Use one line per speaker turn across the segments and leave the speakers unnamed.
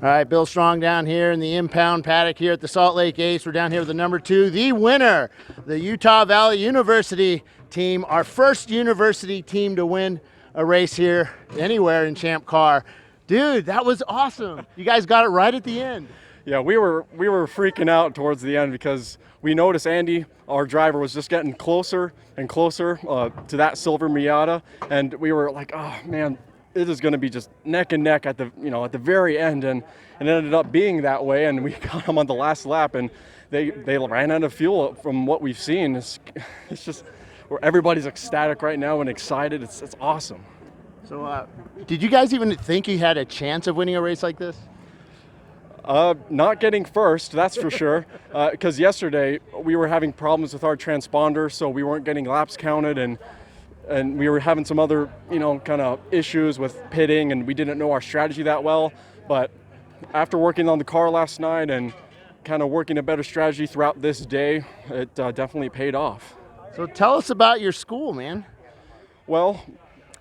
All right, Bill Strong down here in the Impound paddock here at the Salt Lake Ace. We're down here with the number 2, the winner, the Utah Valley University team, our first university team to win a race here anywhere in Champ Car. Dude, that was awesome. You guys got it right at the end.
Yeah, we were freaking out towards the end because we noticed Andy, our driver, was just getting closer and closer to that silver Miata, and we were like, oh man, it is going to be just neck and neck at the very end, and it ended up being that way. And we got them on the last lap, and they ran out of fuel. From what we've seen, it's just where everybody's ecstatic right now and excited. It's awesome.
So, did you guys even think you had a chance of winning a race like this?
Not getting first, that's for sure, because yesterday we were having problems with our transponder, so we weren't getting laps counted, and we were having some other, kind of issues with pitting, and we didn't know our strategy that well. But after working on the car last night and kind of working a better strategy throughout this day, it definitely paid off.
So tell us about your school, man.
Well,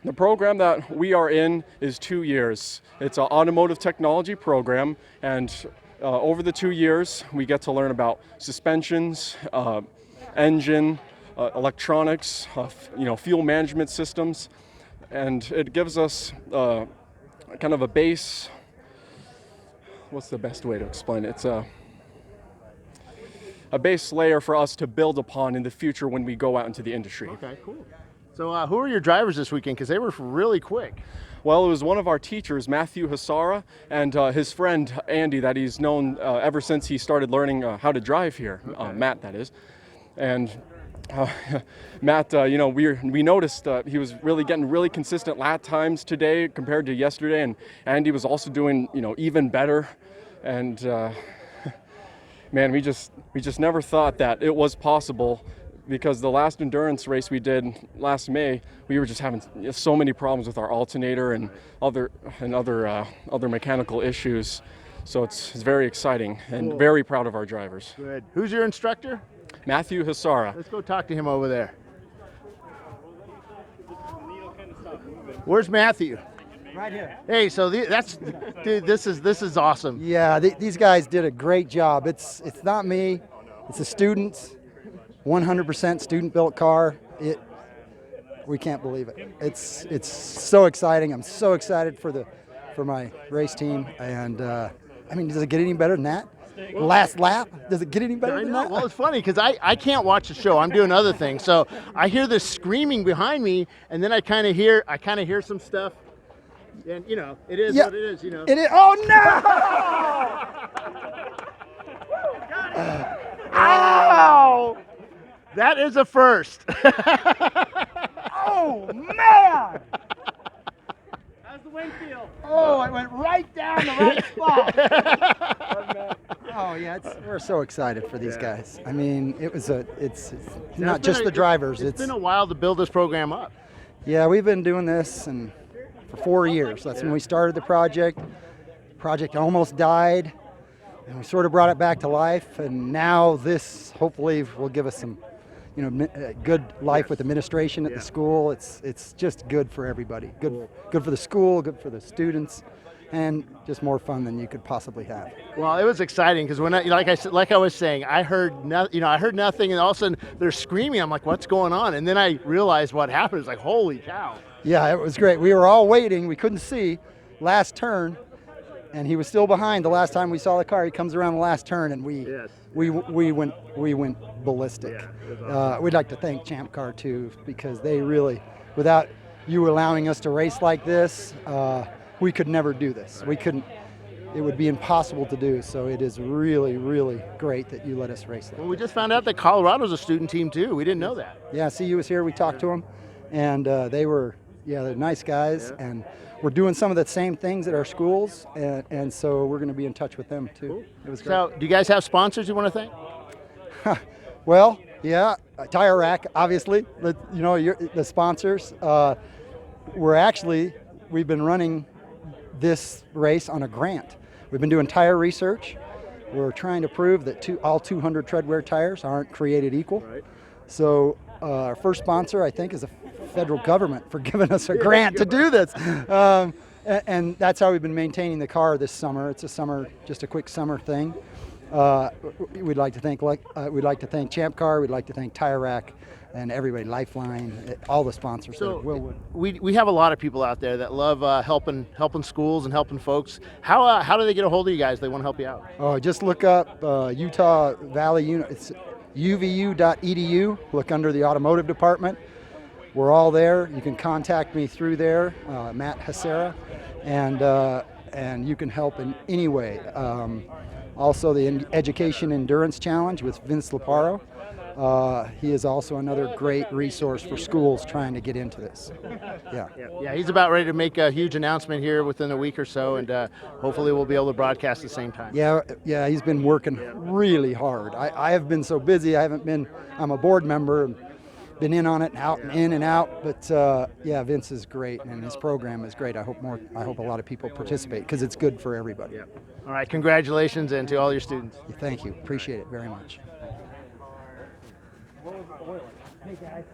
the program that we are in is 2 years. It's an automotive technology program, and over the 2 years, we get to learn about suspensions, engine, electronics, fuel management systems, and it gives us kind of a base. What's the best way to explain it? It's a base layer for us to build upon in the future when we go out into the industry.
Okay, cool. So who are your drivers this weekend? Because they were really quick.
Well, it was one of our teachers, Matthew Hassara, and his friend, Andy, that he's known ever since he started learning how to drive here, okay. Matt, that is. And Matt, we noticed he was really getting really consistent lap times today compared to yesterday, and Andy was also doing, even better. And man, we just never thought that it was possible. Because the last endurance race we did last May, we were just having so many problems with our alternator and other mechanical issues. So it's very exciting and cool. Very proud of our drivers.
Good. Who's your instructor?
Matthew Hassara.
Let's go talk to him over there. Where's Matthew?
Right here.
Hey, so dude, this is awesome.
Yeah, these guys did a great job. It's not me, it's the students. 100% student-built car. We can't believe it. It's so exciting. I'm so excited for my race team. And does it get any better than that? Last lap? Does it get any better than that?
Well, it's funny because I can't watch the show. I'm doing other things, so I hear this screaming behind me, and then I kind of hear some stuff. And it is what it is.
It is. Oh no!
Ow! That is a first.
Oh, man!
How's the wind feel?
Oh, it went right down the right spot. Oh, yeah, we're so excited for these guys. I mean, it's not just the drivers.
It's been a while to build this program up.
Yeah, we've been doing this for 4 years. That's when we started the project. The project almost died, and we sort of brought it back to life, and now this hopefully will give us some good life with administration at the school. It's just good for everybody. Good for the school, good for the students, and just more fun than you could possibly have.
Well, it was exciting because when like I was saying, I heard nothing, and all of a sudden they're screaming. I'm like, what's going on? And then I realized what happened. It's like, holy cow!
Yeah, it was great. We were all waiting. We couldn't see last turn, and he was still behind the last time we saw the car. He comes around the last turn, and we went ballistic. Yeah, awesome. We'd like to thank ChampCar too, because they really, without you allowing us to race like this, we could never do this. We couldn't. It would be impossible to do. So it is really, really great that you let us race that.
Well, we just found out that Colorado's a student team too. We didn't know that.
Yeah, CU was here. We talked to them, and they're nice guys, and we're doing some of the same things at our schools, and so we're going to be in touch with them too.
Cool.
It was great.
So, do you guys have sponsors you want to thank?
Well, yeah, Tire Rack, obviously. The sponsors. We've been running this race on a grant. We've been doing tire research. We're trying to prove that all 200 treadwear tires aren't created equal. Right. So our first sponsor, I think, is the federal government for giving us a grant to do this. And that's how we've been maintaining the car this summer. It's just a quick summer thing. We'd like to thank Champ Car. We'd like to thank Tire Rack and everybody, Lifeline, all the sponsors.
So
Willwood.
we have a lot of people out there that love helping schools and helping folks. How do they get a hold of you guys? They want to help you out.
Oh, just look up Utah Valley It's uvu.edu. Look under the automotive department. We're all there. You can contact me through there, Matt Hasera, and you can help in any way. Also, the Education Endurance Challenge with Vince Laparo. He is also another great resource for schools trying to get into this.
Yeah, he's about ready to make a huge announcement here within a week or so, and hopefully we'll be able to broadcast at the same time.
Yeah, he's been working really hard. I have been so busy. I'm a board member and been in on it and out and in and out. But Vince is great and his program is great. I hope a lot of people participate because it's good for everybody.
Yeah. All right, congratulations and to all your students.
Thank you. Appreciate it very much.
Hey guys.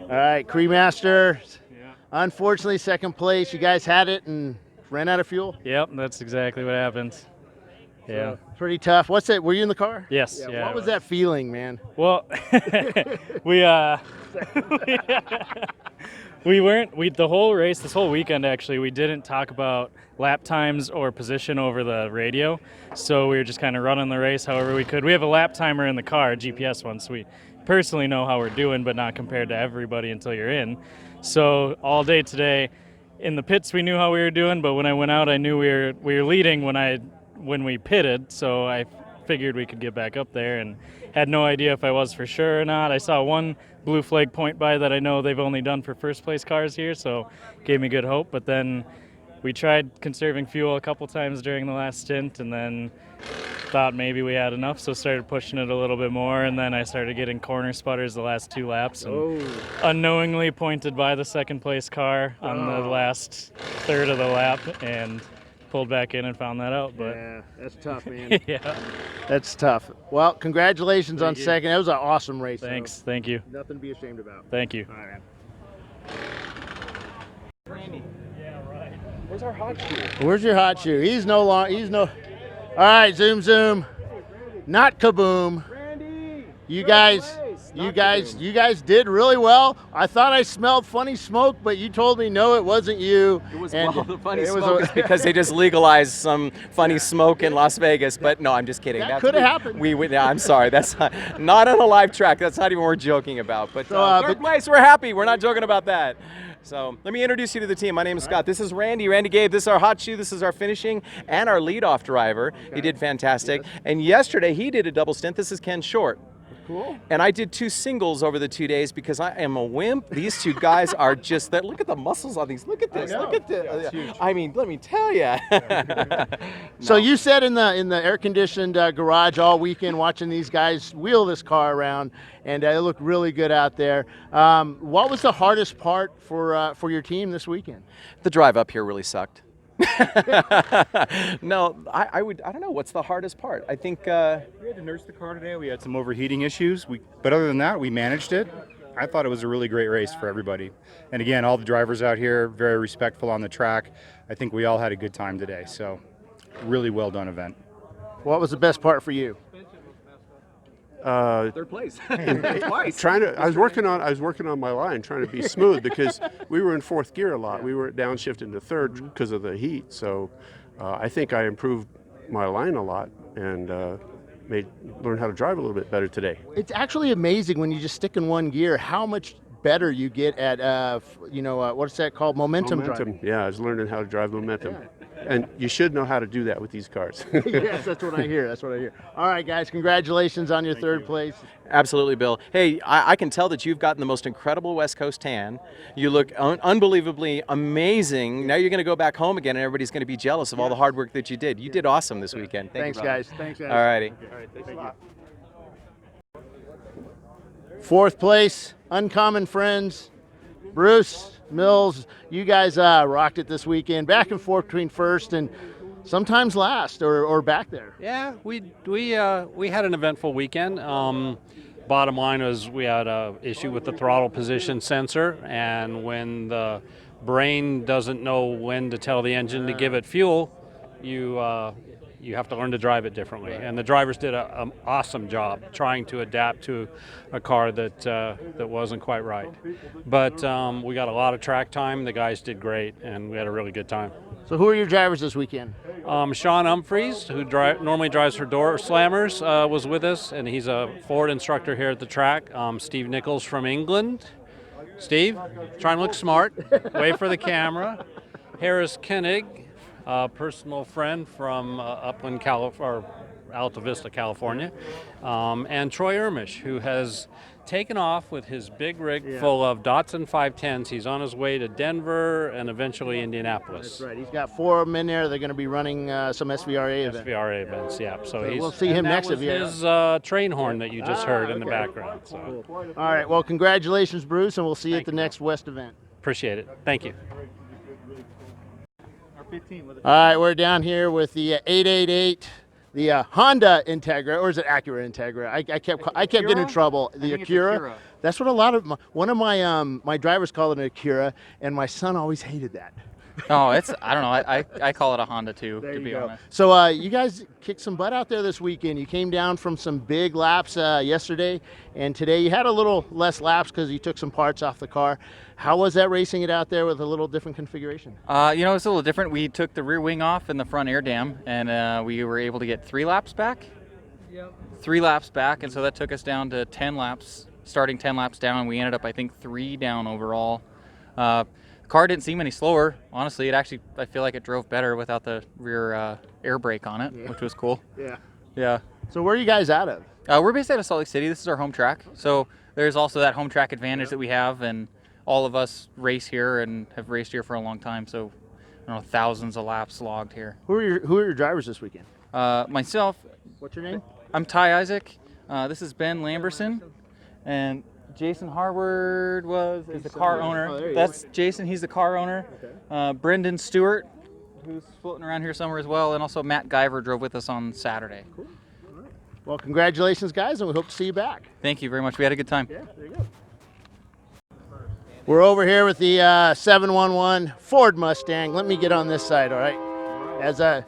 All right, Cremaster.
Yeah.
Unfortunately, second place. You guys had it and ran out of fuel.
Yep, that's exactly what happens. Yeah.
So, pretty tough. What's that? Were you in the car?
Yes. Yeah.
What was that feeling, man?
Well, the whole race, this whole weekend actually, we didn't talk about lap times or position over the radio. So we were just kind of running the race however we could. We have a lap timer in the car, a GPS one, so we personally know how we're doing, but not compared to everybody until you're in. So all day today, in the pits we knew how we were doing, but when I went out I knew we were leading when we pitted, so I figured we could get back up there and had no idea if I was for sure or not. I saw one blue flag point by that I know they've only done for first place cars here, so gave me good hope. But then we tried conserving fuel a couple times during the last stint and then thought maybe we had enough, so started pushing it a little bit more, and then I started getting corner sputters the last 2 laps and unknowingly pointed by the second place car on the last third of the lap and pulled back in and found that out. But
yeah, that's tough, man.
Yeah,
that's tough. Well, congratulations on second. That was an awesome race.
Thanks. Thank you.
Nothing to be ashamed about.
Thank you.
All right, man.
Where's our hot shoe?
Where's your hot shoe? All right, zoom. Not kaboom. You guys did really well. I thought I smelled funny smoke, but you told me no, it wasn't you.
The funny smoke is because they just legalized some funny smoke in Las Vegas. But no, I'm just kidding.
That could have happened.
I'm sorry. That's not on a live track. That's not even worth joking about. But third place, we're happy. We're not joking about that. So let me introduce you to the team. My name is Scott. This is Randy Gabe. This is our hot shoe. This is our finishing and our leadoff driver. He did fantastic. Yes. And yesterday he did a double stint. This is Ken Short.
Cool.
And I did 2 singles over the 2 days because I am a wimp. These 2 guys are just that. Look at the muscles on these. Look at this. Look at this. Yeah, I mean, let me tell you.
So you said in the air-conditioned garage all weekend watching these guys wheel this car around, and it looked really good out there. What was the hardest part for your team this weekend?
The drive up here really sucked. No, I don't know. What's the hardest part? I think
we had to nurse the car today. We had some overheating issues. But other than that, we managed it. I thought it was a really great race for everybody. And again, all the drivers out here, very respectful on the track. I think we all had a good time today. So, really well done event.
What was the best part for you?
third place. Twice.
I was working on my line, trying to be smooth because we were in 4th gear a lot. We were downshifting to 3rd because of the heat. So I think I improved my line a lot and learned how to drive a little bit better today.
It's actually amazing when you just stick in 1 gear how much better you get at what's that called, momentum driving.
Yeah, I was learning how to drive momentum. Yeah. And you should know how to do that with these cars.
Yes, that's what I hear. All right, guys, congratulations on your third place.
Absolutely, Bill. Hey, I can tell that you've gotten the most incredible West Coast tan. You look unbelievably amazing. Now you're going to go back home again, and everybody's going to be jealous of all the hard work that you did. You did awesome this weekend.
Thanks, guys. Thanks, guys.
All righty.
All right, thanks a lot. 4th place, Uncommon Friends. Bruce, Mills, you guys rocked it this weekend. Back and forth between first and sometimes last or back there.
Yeah, we had an eventful weekend. bottom line was we had an issue with the throttle position sensor, and when the brain doesn't know when to tell the engine to give it fuel, you have to learn to drive it differently. And the drivers did an awesome job trying to adapt to a car that wasn't quite right. But we got a lot of track time. The guys did great, and we had a really good time.
So who are your drivers this weekend?
Sean Humphreys, who normally drives for Door Slammers, was with us, and he's a Ford instructor here at the track. Steve Nichols from England. Steve, trying to look smart. Wave for the camera. Harris Koenig, a personal friend from Upland, or Alta Vista, California. And Troy Ermish, who has taken off with his big rig full of Datsun 510s. He's on his way to Denver and eventually Indianapolis.
That's right. He's got 4 of them in there. They're going to be running some SVRA events.
SVRA events, yeah. So
we'll see him next at
VRA. His train horn that you just heard in the background. So.
Cool. All right. Well, congratulations, Bruce, and we'll see you at the next West event.
Appreciate it. Thank you.
All right, we're down here with the 888, the Honda Integra, or is it Acura Integra? I kept getting in trouble. The Acura. That's what a lot of one of my drivers call it an Acura, and my son always hated that.
Oh, I don't know. I call it a Honda too, to be honest.
So you guys kicked some butt out there this weekend. You came down from some big laps yesterday, and today you had a little less laps because you took some parts off the car. How was that racing it out there with a little different configuration?
It's a little different. We took the rear wing off and the front air dam, and we were able to get 3 laps back. Yep. 3 laps back, and so that took us down to 10 laps, starting 10 laps down. We ended up, I think, 3 down overall. The car didn't seem any slower. Honestly, I feel like it drove better without the rear air brake on it, which was cool. Yeah.
So where are you guys out of?
We're based out of Salt Lake City. This is our home track. So there's also that home track advantage that we have, and all of us race here and have raced here for a long time. So, I don't know, thousands of laps logged here.
Who are your drivers this weekend?
Myself.
What's your name?
I'm Ty Isaac. This is Ben Lamberson, and Jason Harward is the car owner.
Oh,
That's Jason. He's the car owner. Okay. Brendan Stewart, who's floating around here somewhere as well, and also Matt Guyver drove with us on Saturday.
Cool. All right. Well, congratulations, guys, and we hope to see you back.
Thank you very much. We had a good time.
Yeah, there you go. We're over here with the 711 Ford Mustang. Let me get on this side, all right?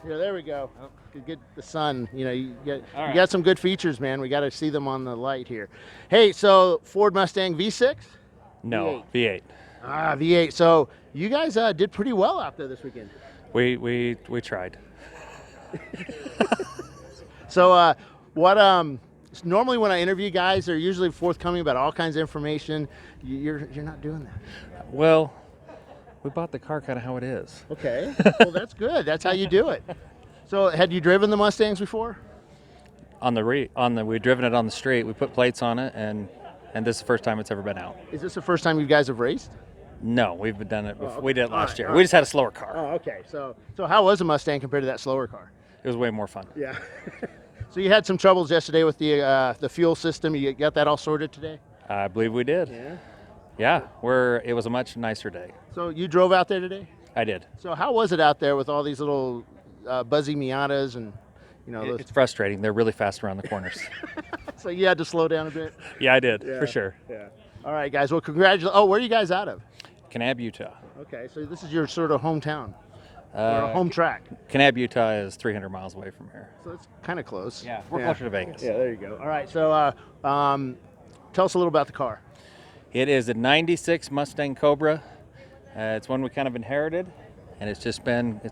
There we go. You get the sun. You got some good features, man. We got to see them on the light here. Hey, so Ford Mustang V6?
No, V8.
V8. So you guys did pretty well out there this weekend.
We tried.
So normally when I interview guys, they're usually forthcoming about all kinds of information. You're not doing that.
Well, we bought the car kind of how it is.
Okay. Well, that's good. That's how you do it. So, had you driven the Mustangs before?
We've driven it on the street. We put plates on it, and this is the first time it's ever been out.
Is this the first time you guys have raced?
No, we've done it before.
Oh, okay.
We did it last year.
All right.
We just had a slower car.
Oh, okay. So how was the Mustang compared to that slower car?
It was way more fun.
Yeah. So you had some troubles yesterday with the fuel system. You got that all sorted today?
I believe we did.
Yeah.
Yeah, it was a much nicer day.
So you drove out there today?
I did.
So how was it out there with all these little buzzy Miatas and
It's frustrating. They're really fast around the corners.
So you had to slow down a bit?
Yeah, I did, for sure.
Yeah. All right, guys. Well, congratulations. Oh, where are you guys out of?
Kanab, Utah.
Okay, so this is your sort of hometown or home track.
Kanab, Utah is 300 miles away from here.
So it's kind of close.
Yeah, we're closer to Vegas.
Yeah, there you go. All right, so tell us a little about the car.
It is a 96 Mustang Cobra. It's one we kind of inherited, and it's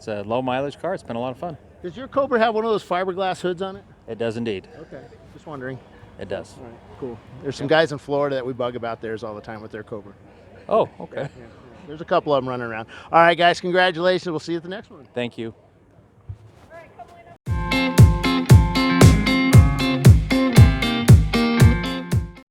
a low mileage car. It's been a lot of fun.
Does your Cobra have one of those fiberglass hoods on it?
It does indeed.
Okay, just wondering.
It does.
All right, cool. There's some guys in Florida that we bug about theirs all the time with their Cobra.
Oh, okay.
Yeah. There's a couple of them running around. All right, guys, congratulations. We'll see you at the next one.
Thank you.